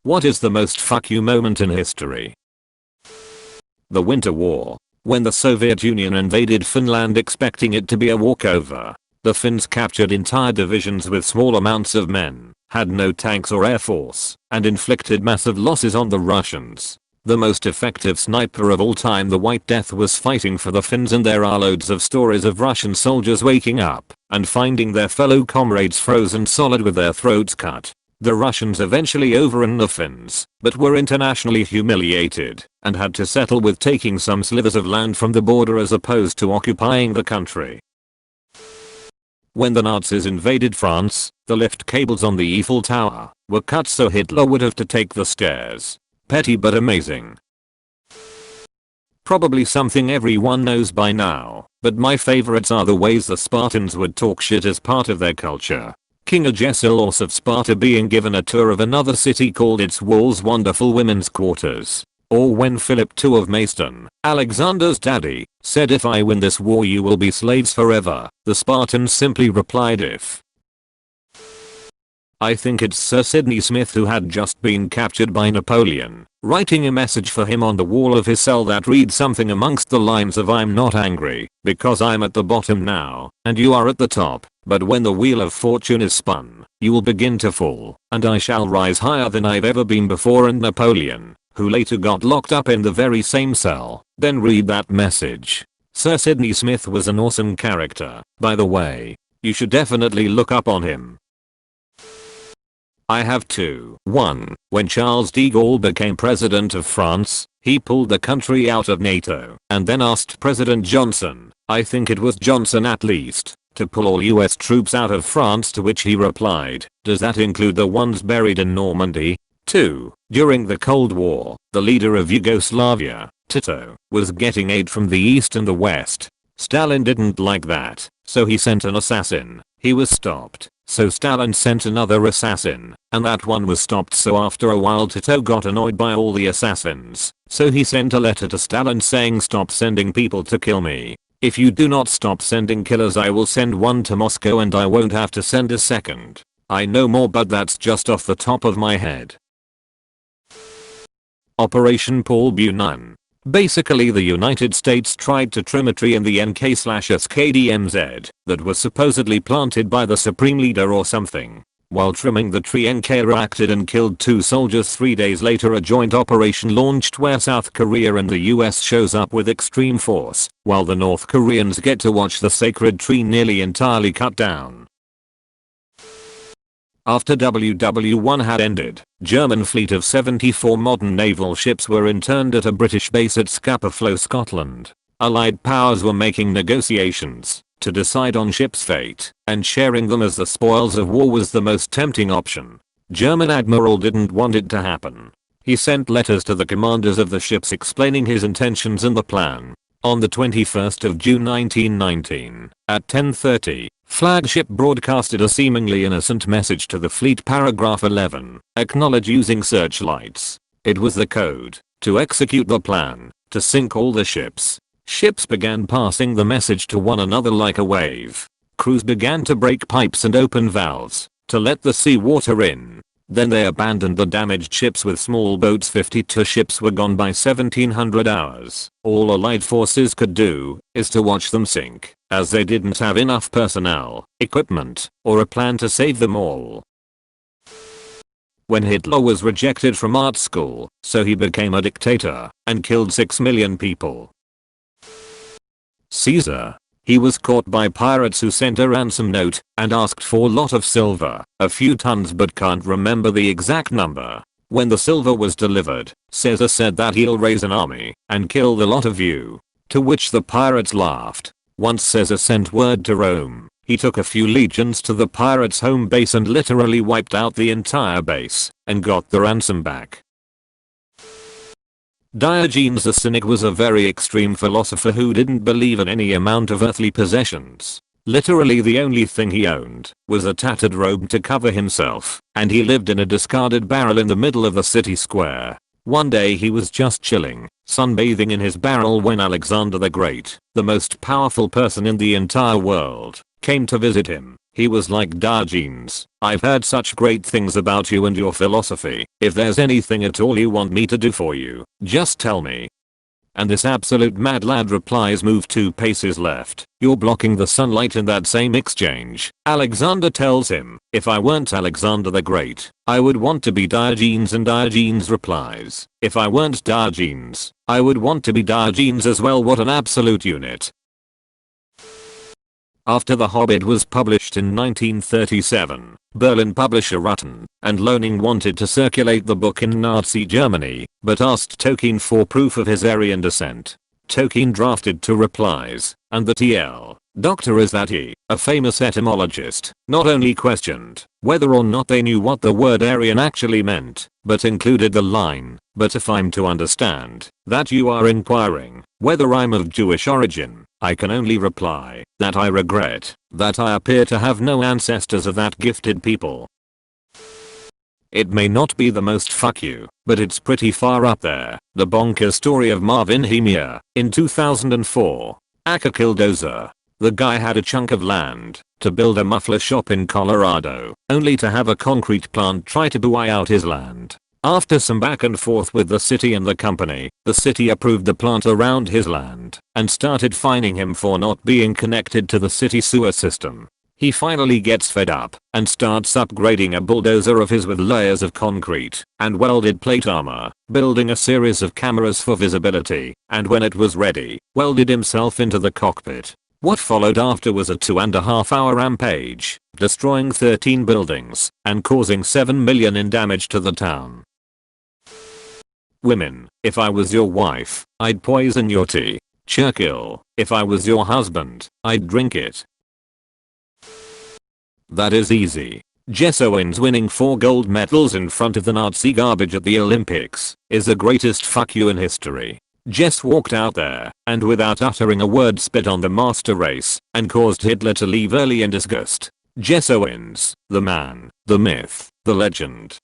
What is the most fuck you moment in history? The Winter War. When the Soviet Union invaded Finland expecting it to be a walkover, the Finns captured entire divisions with small amounts of men, had no tanks or air force, and inflicted massive losses on the Russians. The most effective sniper of all time, the White Death, was fighting for the Finns, and there are loads of stories of Russian soldiers waking up and finding their fellow comrades frozen solid with their throats cut. The Russians eventually overran the Finns, but were internationally humiliated and had to settle with taking some slivers of land from the border as opposed to occupying the country. When the Nazis invaded France, the lift cables on the Eiffel Tower were cut so Hitler would have to take the stairs. Petty but amazing. Probably something everyone knows by now, but my favorites are the ways the Spartans would talk shit as part of their culture. King Agesilaus of Sparta being given a tour of another city called its walls wonderful women's quarters. Or when Philip II of Macedon, Alexander's daddy, said, "If I win this war you will be slaves forever," the Spartans simply replied, "If." I think it's Sir Sidney Smith, who had just been captured by Napoleon, writing a message for him on the wall of his cell that reads something amongst the lines of, "I'm not angry, because I'm at the bottom now, and you are at the top, but when the wheel of fortune is spun, you will begin to fall, and I shall rise higher than I've ever been before." And Napoleon, who later got locked up in the very same cell, then read that message. Sir Sidney Smith was an awesome character, by the way. You should definitely look up on him. I have two. 1. When Charles de Gaulle became president of France, he pulled the country out of NATO and then asked President Johnson, I think it was Johnson at least, to pull all US troops out of France, to which he replied, "Does that include the ones buried in Normandy?" 2. During the Cold War, the leader of Yugoslavia, Tito, was getting aid from the East and the West. Stalin didn't like that, so he sent an assassin. He was stopped. So Stalin sent another assassin, and that one was stopped. So after a while Tito got annoyed by all the assassins, so he sent a letter to Stalin saying, "Stop sending people to kill me. If you do not stop sending killers, I will send one to Moscow and I won't have to send a second." I know more, but that's just off the top of my head. Operation Paul Bunam. Basically, the United States tried to trim a tree in the NK/SKDMZ that was supposedly planted by the Supreme Leader or something. While trimming the tree, NK reacted and killed 2 soldiers. 3 days later, a joint operation launched where South Korea and the US shows up with extreme force, while the North Koreans get to watch the sacred tree nearly entirely cut down. After WW1 had ended, German fleet of 74 modern naval ships were interned at a British base at Scapa Flow, Scotland. Allied powers were making negotiations to decide on ships' fate, and sharing them as the spoils of war was the most tempting option. German admiral didn't want it to happen. He sent letters to the commanders of the ships explaining his intentions and the plan. On the 21st of June 1919, at 10:30, flagship broadcasted a seemingly innocent message to the fleet. Paragraph 11. Acknowledge using searchlights. It was the code to execute the plan to sink all the ships. Ships began passing the message to one another like a wave. Crews began to break pipes and open valves to let the sea water in. Then they abandoned the damaged ships with small boats. 52 ships were gone by 1700 hours. All Allied forces could do is to watch them sink, as they didn't have enough personnel, equipment, or a plan to save them all. When Hitler was rejected from art school, so he became a dictator and killed 6 million people. Caesar. He was caught by pirates who sent a ransom note and asked for a lot of silver, a few tons, but can't remember the exact number. When the silver was delivered, Caesar said that he'll raise an army and kill the lot of you. To which the pirates laughed. Once Caesar sent word to Rome. He took a few legions to the pirates' home base and literally wiped out the entire base and got the ransom back. Diogenes the Cynic was a very extreme philosopher who didn't believe in any amount of earthly possessions. Literally the only thing he owned was a tattered robe to cover himself, and he lived in a discarded barrel in the middle of the city square. One day he was just chilling, sunbathing in his barrel, when Alexander the Great, the most powerful person in the entire world, came to visit him. He was like, Diogenes, I've heard such great things about you and your philosophy. If there's anything at all you want me to do for you, just tell me. And this absolute mad lad replies, move 2 paces left. You're blocking the sunlight. In that same exchange, Alexander tells him, if I weren't Alexander the Great, I would want to be Diogenes, and Diogenes replies, if I weren't Diogenes, I would want to be Diogenes as well. What an absolute unit. After The Hobbit was published in 1937, Berlin publisher Rutten and Loning wanted to circulate the book in Nazi Germany, but asked Tolkien for proof of his Aryan descent. Tolkien drafted 2 replies, and the TL Dr. Izati, a famous etymologist, not only questioned whether or not they knew what the word Aryan actually meant, but included the line, but if I'm to understand that you are inquiring whether I'm of Jewish origin, I can only reply that I regret that I appear to have no ancestors of that gifted people. It may not be the most fuck you, but it's pretty far up there. The bonkers story of Marvin Hemia. In 2004, Aka Killdozer. The guy had a chunk of land to build a muffler shop in Colorado, only to have a concrete plant try to buy out his land. After some back and forth with the city and the company, the city approved the plant around his land and started fining him for not being connected to the city sewer system. He finally gets fed up and starts upgrading a bulldozer of his with layers of concrete and welded plate armor, building a series of cameras for visibility, and when it was ready, welded himself into the cockpit. What followed after was a 2.5-hour rampage, destroying 13 buildings and causing 7 million in damage to the town. Women, if I was your wife, I'd poison your tea. Churchill, if I was your husband, I'd drink it. That is easy. Jess Owens winning 4 gold medals in front of the Nazi garbage at the Olympics is the greatest fuck you in history. Jess walked out there and without uttering a word spit on the master race and caused Hitler to leave early in disgust. Jess Owens, the man, the myth, the legend.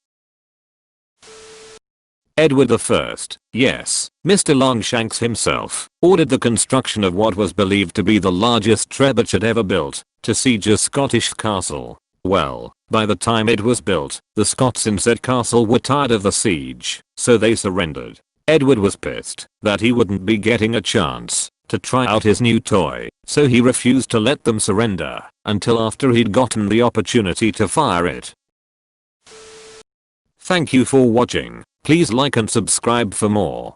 Edward I, yes, Mr. Longshanks himself, ordered the construction of what was believed to be the largest trebuchet ever built to siege a Scottish castle. Well, by the time it was built, the Scots in said castle were tired of the siege, so they surrendered. Edward was pissed that he wouldn't be getting a chance to try out his new toy, so he refused to let them surrender until after he'd gotten the opportunity to fire it. Thank you for watching. Please like and subscribe for more.